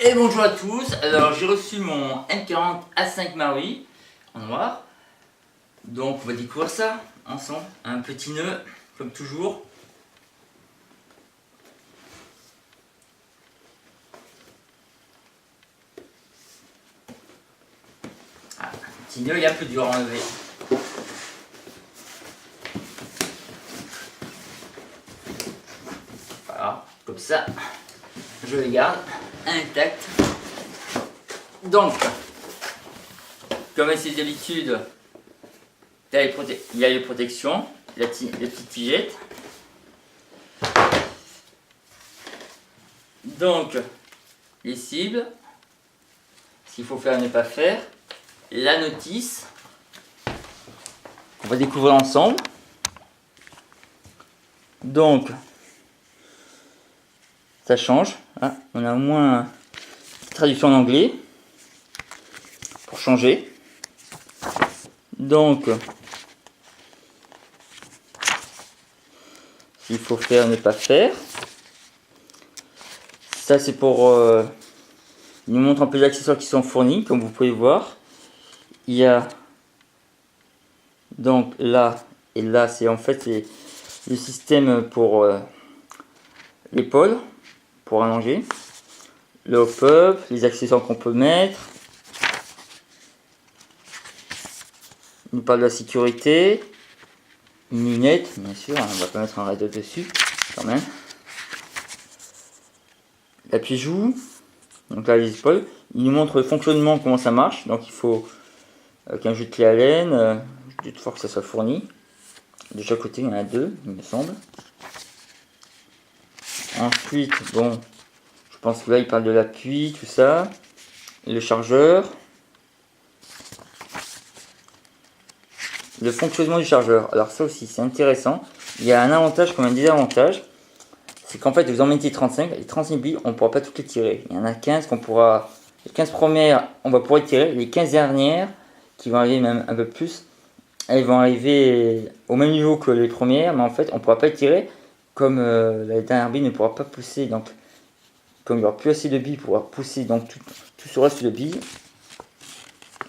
Et bonjour à tous, alors j'ai reçu mon M40 A5 Maui en noir. Donc on va découvrir ça ensemble, un petit nœud comme toujours. Ah, un petit nœud, il est un peu dur à enlever. Voilà, comme ça, je les garde intacts. Donc, comme à ses habitudes, il y a les protections, la petite tigette. Donc, les cibles, ce qu'il faut faire et ne pas faire, la notice, qu'on va découvrir ensemble. Donc, ça change. Ah, on a au moins une traduction en anglais pour changer. Donc, il faut faire, ne pas faire. Ça, c'est pour... il nous montre un peu les accessoires qui sont fournis, comme vous pouvez voir. Il y a donc là et là, c'est en fait le système pour l'épaule, pour allonger. Le hop-up, les accessoires qu'on peut mettre. Il nous parle de la sécurité. Une lunette, bien sûr, on va pas mettre un radeau dessus, quand même. L'appui-joue, donc là les épaules. Il nous montre le fonctionnement, comment ça marche. Donc il faut, avec un jeu de clé Allen, il faut que ça soit fourni. De chaque côté, il y en a deux, il me semble. Ensuite, bon, je pense que là il parle de l'appui, tout ça. Le chargeur. Le fonctionnement du chargeur. Alors ça aussi, c'est intéressant. Il y a un avantage comme un désavantage. C'est qu'en fait, vous en mettez 35, les 35 billes, on ne pourra pas toutes les tirer. Il y en a 15 qu'on pourra... Les 15 premières, on va pouvoir les tirer. Les 15 dernières, qui vont arriver même un peu plus, elles vont arriver au même niveau que les premières, mais en fait, on ne pourra pas les tirer. Comme la dernière bille ne pourra pas pousser, donc comme il n'y aura plus assez de billes pour pouvoir pousser donc tout ce reste de billes.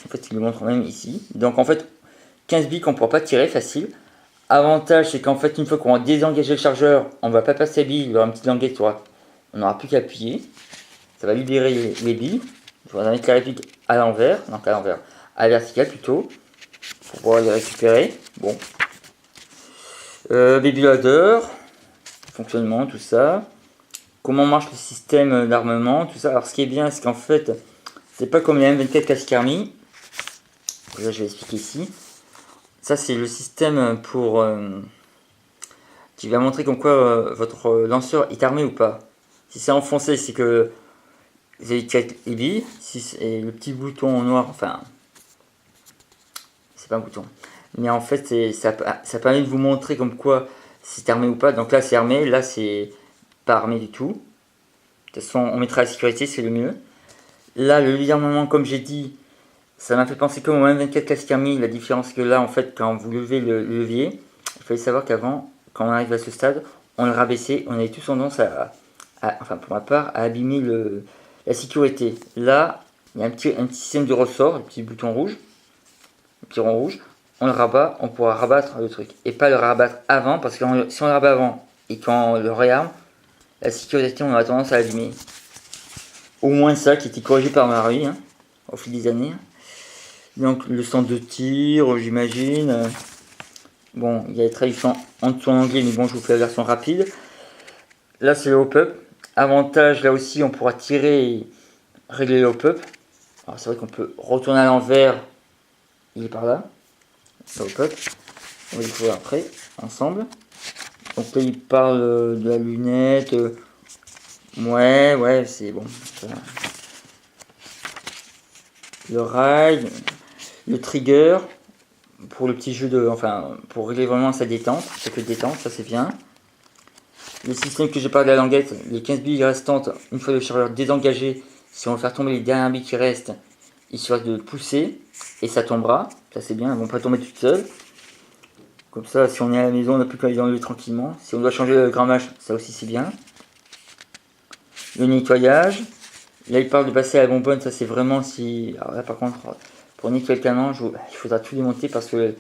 En fait, il le montre même ici. Donc en fait, 15 billes qu'on ne pourra pas tirer facile. Avantage, c'est qu'en fait, une fois qu'on va désengager le chargeur, on ne va pas passer la bille, il y aura une petite languette, on n'aura plus qu'à appuyer. Ça va libérer les billes. Il faudra mettre la réplique à l'envers, donc à l'envers, à la verticale plutôt, pour pouvoir les récupérer. Bon. Baby loader, fonctionnement, tout ça. Comment marche le système d'armement, tout ça. Alors, ce qui est bien, c'est qu'en fait, c'est pas comme les M24 Classic Army. Là, je vais expliquer ici. Ça, c'est le système pour qui va montrer comme quoi votre lanceur est armé ou pas. Si c'est enfoncé, c'est que vous avez tiré les billes. Et le petit bouton noir, enfin, c'est pas un bouton. Mais en fait, ça permet de vous montrer comme quoi c'est armé ou pas. Donc là, c'est armé. Là, c'est pas armé du tout. De toute façon, on mettra la sécurité, c'est le mieux. Là, le levier d'armement, comme j'ai dit, ça m'a fait penser comme au M24 Classic Army. La différence que là, en fait, quand vous levez le levier, il fallait savoir qu'avant, quand on arrive à ce stade, on le rabaissait. On avait tous tendance enfin pour ma part, à abîmer la sécurité. Là, il y a un petit système de ressort, le petit bouton rouge, le petit rond rouge. On le rabat, on pourra rabattre le truc. Et pas le rabattre avant, parce que si on le rabat avant et quand on le réarme, la sécurité, on aura tendance à l'abîmer. Au moins ça, qui était corrigé par Marie, au fil des années. Donc le centre de tir, j'imagine. Bon, il y a les traductions en dessous en anglais, mais bon, je vous fais la version rapide. Là, c'est le hop-up. Avantage, là aussi, on pourra tirer et régler le hop-up. Alors, c'est vrai qu'on peut retourner à l'envers. Il est par là. Le hop-up. On va le découvrir après, ensemble. Donc là, il parle de la lunette. Ouais, c'est bon. Le rail. Le trigger. Pour le petit jeu de... Enfin, pour régler vraiment sa détente. Ça fait détente, ça c'est bien. Le système que j'ai parlé de la languette, les 15 billes restantes, une fois le chargeur désengagé, si on veut faire tomber les dernières billes qui restent, il suffit de pousser et ça tombera. Ça c'est bien, elles ne vont pas tomber toutes seules. Comme ça, si on est à la maison, on n'a plus qu'à les enlever tranquillement. Si on doit changer le grammage, ça aussi c'est bien. Le nettoyage, Là, il parle de passer à la bonbonne, ça c'est vraiment si. Alors là, par contre, pour nettoyer le canon, il faudra tout démonter parce que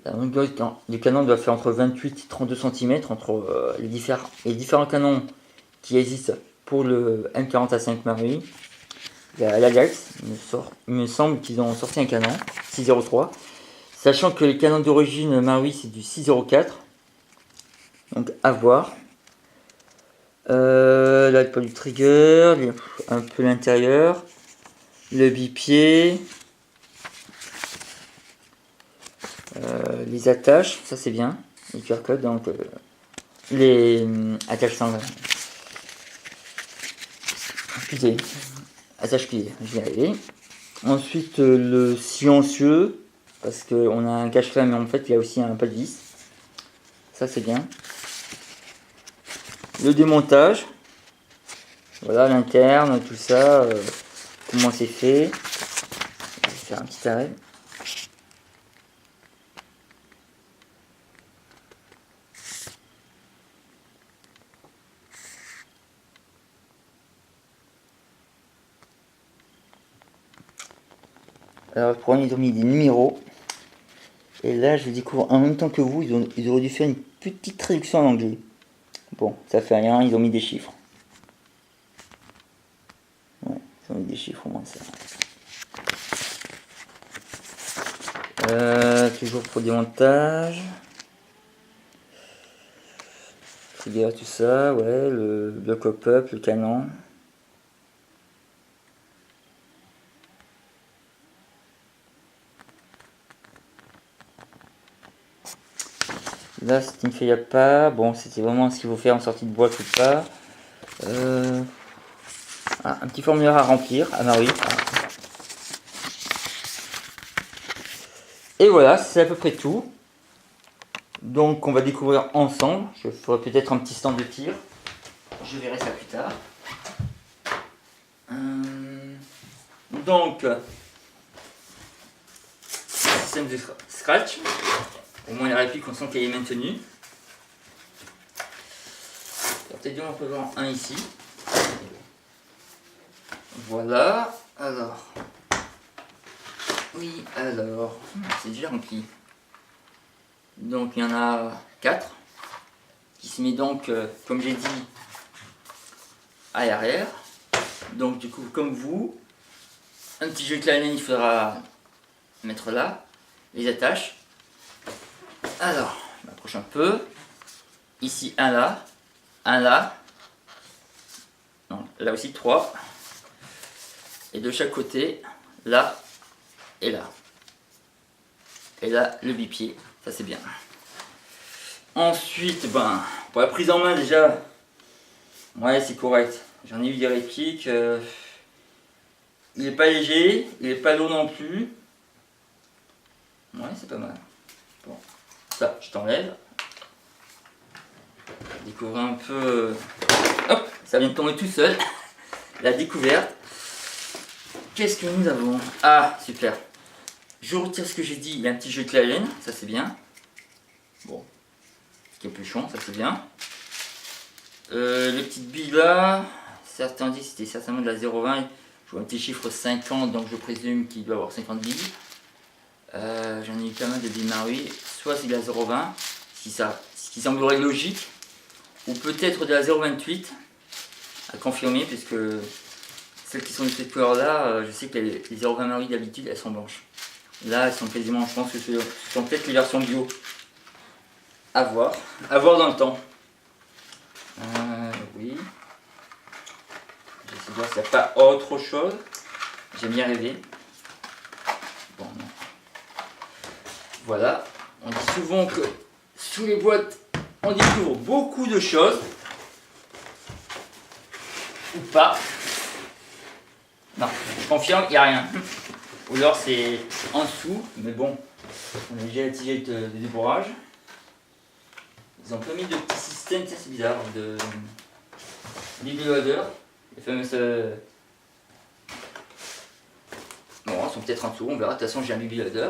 la longueur du canon doit faire entre 28 et 32 cm entre les différents canons qui existent pour le M40 A5 Marui. Il y a l'Ajax, il me semble qu'ils ont sorti un canon 603, sachant que les canons d'origine Marui c'est du 604, donc à voir. Là, pas du trigger, un peu l'intérieur, le bipied, les attaches, ça c'est bien, les QR codes, donc les attaches sans plié, attache plié, je vais y arriver. Ensuite le silencieux, parce qu'on a un cache-flamme mais en fait il y a aussi un pas de vis, ça c'est bien. Le démontage, voilà l'interne, tout ça, comment c'est fait. Je vais faire un petit arrêt. Alors pour ils ont mis des numéros. Et là je découvre en même temps que vous, ils auraient dû faire une petite traduction en anglais. Bon, ça fait rien, ils ont mis des chiffres. Ouais, ils ont mis des chiffres au moins ça. Toujours pour démontage. Trigger, tout ça, ouais, le pop-up, le canon. Là, c'était une feuille à pas. Bon, c'était vraiment ce qu'il faut faire en sortie de boîte ou pas. Un petit formulaire à remplir, à Marie. Et voilà, c'est à peu près tout. Donc, on va découvrir ensemble. Je ferai peut-être un petit stand de tir. Je verrai ça plus tard. Donc, système de scratch. Au moins, la réplique, on sent qu'elle est maintenue. Peut-être bien, on peut voir un ici. Voilà. Alors. Oui, alors. C'est déjà rempli. Donc, il y en a 4. Qui se met donc, comme j'ai dit, à l'arrière. Donc, du coup, comme vous, un petit jeu de clarinette, il faudra mettre là. Les attaches. Alors, je m'approche un peu. Ici, un là. Un là. Non, là aussi 3. Et de chaque côté, là et là. Et là, le bipied. Ça, c'est bien. Ensuite, ben, pour la prise en main, déjà, ouais, c'est correct. J'en ai eu des répliques. Il n'est pas léger, il n'est pas lourd non plus. Ouais, c'est pas mal. Bon, ça, je t'enlève. Découvrir un peu. Hop, ça vient de tomber tout seul. La découverte. Qu'est-ce que nous avons? Ah, super. Je retire ce que j'ai dit. Il y a un petit jeu de clarinette, ça c'est bien. Bon, capuchon, ça c'est bien. Les petites billes là, certains disent que c'était certainement de la 0,20. Je vois un petit chiffre 50, donc je présume qu'il doit avoir 50 billes. J'en ai eu pas mal de billes Marui. Soit c'est de la 0,20, ce qui semblerait logique, ou peut-être de la 0,28 à confirmer, puisque celles qui sont de cette couleur là, je sais que les 0,20 Marui d'habitude elles sont blanches. Là elles sont quasiment, je pense que ce sont peut-être les versions bio. À voir dans le temps. Oui. J'essaie de voir s'il n'y a pas autre chose. J'aime bien rêver. Bon, non. Voilà. On dit souvent que sous les boîtes, on découvre beaucoup de choses. Ou pas. Non, je confirme, il n'y a rien. Ou alors c'est en dessous, mais bon, on a déjà utilisé de débourrage. Ils ont pas mis de petits systèmes, ça c'est bizarre, de bibeloader, les fameuses. Bon, elles sont peut-être en dessous, on verra. De toute façon, j'ai un bibeloader.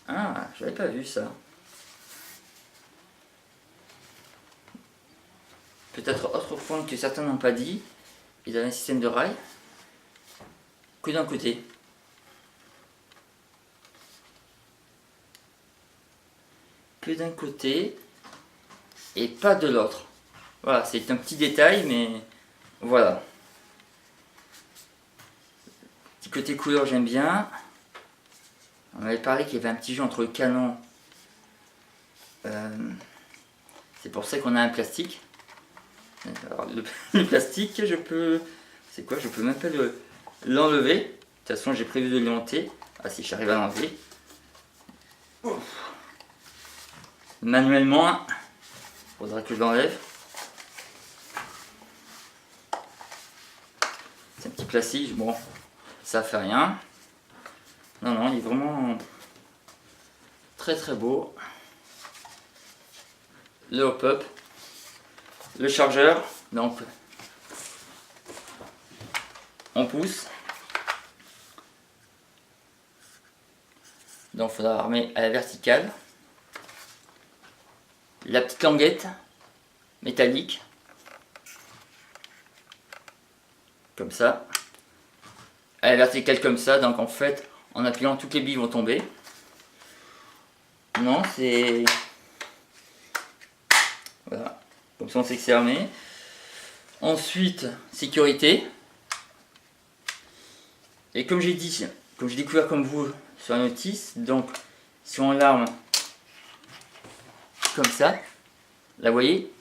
Ah, j'avais pas vu ça. point que certains n'ont pas dit, il a un système de rail que d'un côté. Que d'un côté et pas de l'autre. Voilà, c'est un petit détail, mais voilà. Petit côté couleur, j'aime bien. On avait parlé qu'il y avait un petit jeu entre le canon. C'est pour ça qu'on a un plastique. Alors, le plastique, je peux... C'est quoi? Je peux même pas l'enlever. De toute façon, j'ai prévu de le monter. Ah si, j'arrive à l'enlever. Manuellement, faudra que je l'enlève. C'est un petit plastique, bon, ça fait rien. Non, non, il est vraiment très très beau. Le hop-up, le chargeur, donc on pousse. Donc il faudra armer à la verticale. La petite languette métallique, comme ça, à la verticale comme ça, donc en fait en appuyant toutes les billes vont tomber. Non, c'est... Voilà, comme ça on sait que c'est armé. Ensuite, sécurité. Et comme j'ai dit, comme j'ai découvert comme vous sur la notice, donc si on l'arme comme ça, là vous voyez,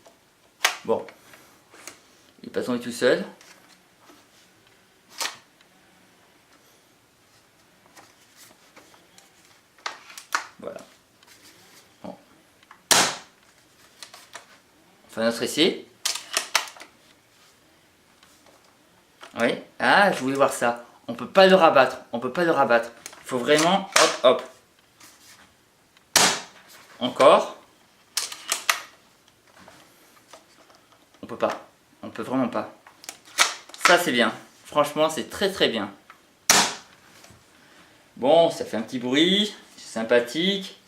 bon, il n'est pas tombé tout seul. Voilà. Bon. Enfin notre essai. Oui. Ah, je voulais voir ça. On peut pas le rabattre. On peut pas le rabattre. Il faut vraiment, hop, hop. Encore. On peut pas. On peut vraiment pas. Ça c'est bien. Franchement, c'est très très bien. Bon, ça fait un petit bruit. C'est sympathique.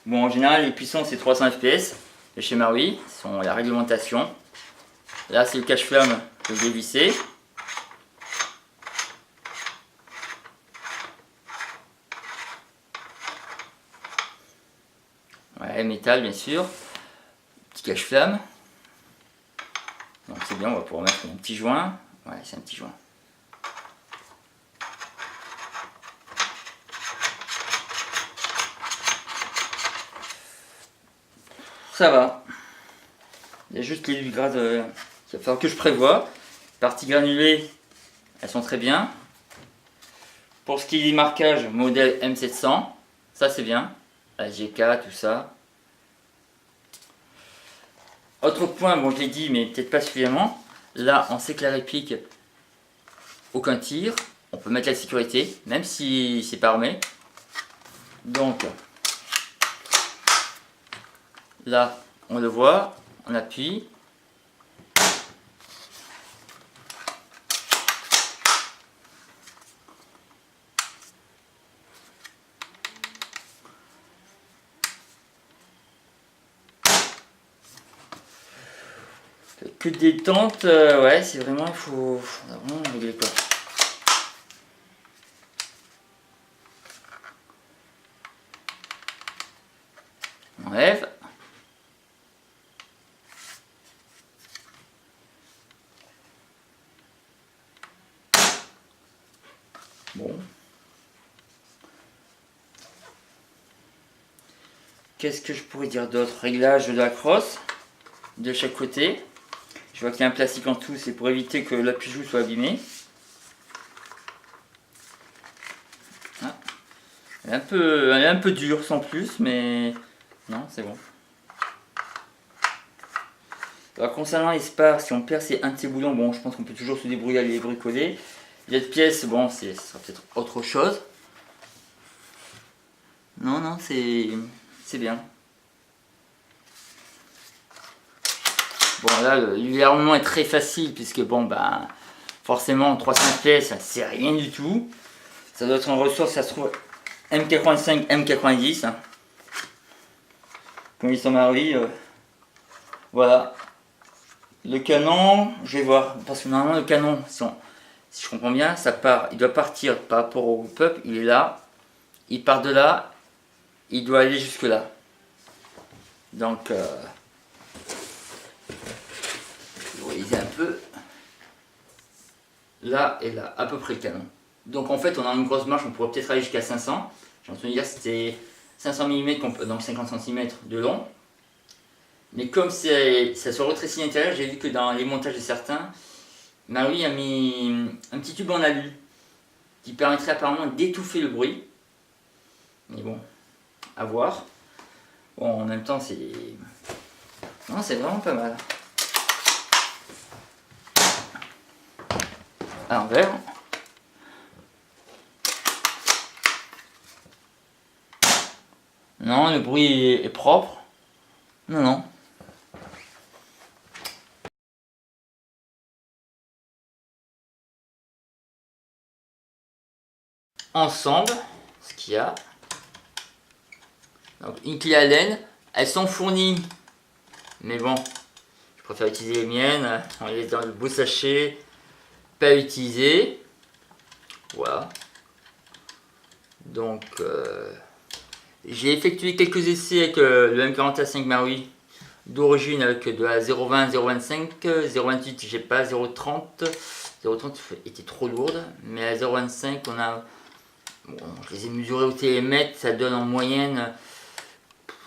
Bon, en général, les puissances c'est 300 fps. Et chez Marui, sont la réglementation. Là, c'est le cache-flamme que je vais visser. Ouais, métal bien sûr. Petit cache-flamme. Donc c'est bien, on va pouvoir mettre un petit joint. Ouais, c'est un petit joint. Ça va. Il y a juste les grades qu'il va falloir que je prévoie. Parties granulées, elles sont très bien. Pour ce qui est des marquages, modèle M700, ça c'est bien. La GK, tout ça. Autre point, bon je l'ai dit, mais peut-être pas suffisamment. Là, on sait que la réplique, aucun tir. On peut mettre la sécurité, même si c'est pas armé. Donc, là, on le voit, on appuie. Que détente, ouais, c'est vraiment, il faut vraiment régler quoi. On enlève. Bon. Qu'est-ce que je pourrais dire d'autre? Réglage de la crosse de chaque côté. Je vois qu'il y a un plastique en dessous, c'est pour éviter que l'appui-joue soit abîmé. Ah. Elle est un peu dure sans plus, mais non, c'est bon. Alors concernant les spars, si on perd un de ces boulons, bon, je pense qu'on peut toujours se débrouiller à les bricoler. Les autres pièces, bon, ce sera peut-être autre chose. Non, non, c'est bien. Bon là, l'armement est très facile puisque bon, ben, forcément 300 pièces, c'est rien du tout. Ça doit être en ressource, ça se trouve M85, M90. Hein. Comme ils sont mariés, voilà. Le canon, je vais voir, parce que normalement le canon, si je comprends bien, ça part, il doit partir par rapport au peuple, il est là, il part de là, il doit aller jusque là. Donc, vous voyez un peu, là et là, à peu près le canon. Donc en fait, on a une grosse marge, on pourrait peut-être aller jusqu'à 500. J'ai entendu dire que c'était 500 mm, donc 50 cm de long. Mais comme ça se rétrécit à l'intérieur, j'ai vu que dans les montages de certains, Maui a mis un petit tube en alu qui permettrait apparemment d'étouffer le bruit. Mais bon, à voir. Bon, en même temps, c'est... Non, c'est vraiment pas mal. À l'envers. Non, le bruit est propre. Non, non. Ensemble, ce qu'il y a. Donc, une clé Allen. Elles sont fournies. Mais bon, je préfère utiliser les miennes. On les laisse dans le beau sachet. Pas utilisé. Voilà. Donc, j'ai effectué quelques essais avec le M41 Maui d'origine avec de la 0,20, 0,25, 0,28 j'ai pas, 0,30. 0,30 était trop lourde, mais à 0,25 on a... Bon, je les ai mesurés au télémètre, ça donne en moyenne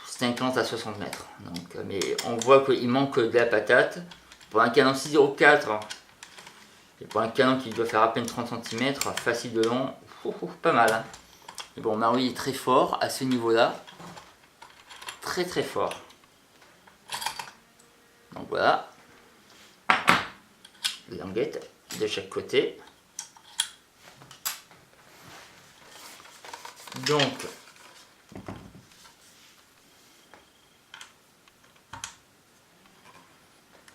50 à 60 mètres. Donc, mais on voit qu'il manque de la patate. Pour un canon 6,04 et pour un canon qui doit faire à peine 30 cm, facile de long, pas mal. Hein. Mais bon, Maui est très fort à ce niveau-là. Très très fort. Donc voilà. Les languettes de chaque côté. Donc,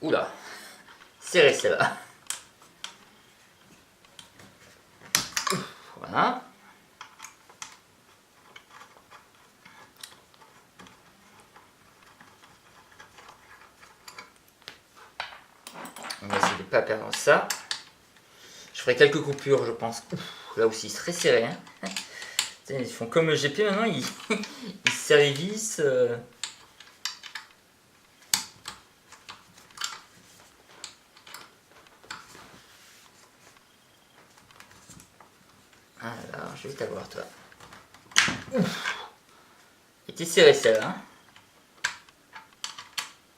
oula, serré celle-là. Voilà. On va essayer de ne pas perdre ça. Je ferai quelques coupures, je pense. Là aussi, c'est très serré. Hein. Ils font comme le GP maintenant, ils serrent les vis. Alors, je vais t'avoir, toi. Il était serré celle-là. Hein.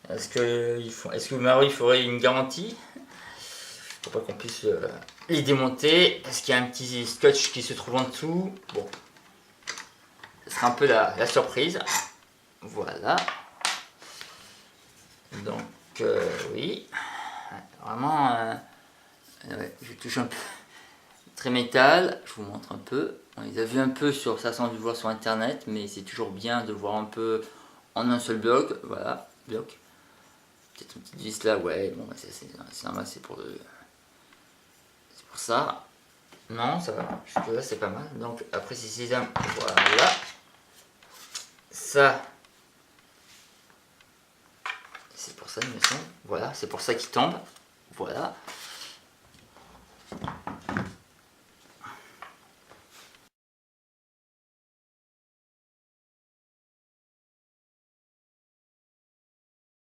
Est-ce que Maui ferait une garantie pour pas qu'on puisse les démonter? Est-ce qu'il y a un petit scotch qui se trouve en dessous? Bon, ce sera un peu la surprise. Voilà. Donc, oui. Vraiment, ouais, je touche un peu. Très métal, je vous montre un peu. On les a vus un peu sur, ça sans dû voir sur internet, mais c'est toujours bien de voir un peu en un seul bloc. Voilà, bloc. Peut-être une petite vis là, ouais, bon, c'est normal, c'est pour ça. Non, ça va, jusque là c'est pas mal. Donc après ces sésame, voilà. Ça, c'est pour ça, il me semble. Voilà, c'est pour ça qu'il tombe. Voilà.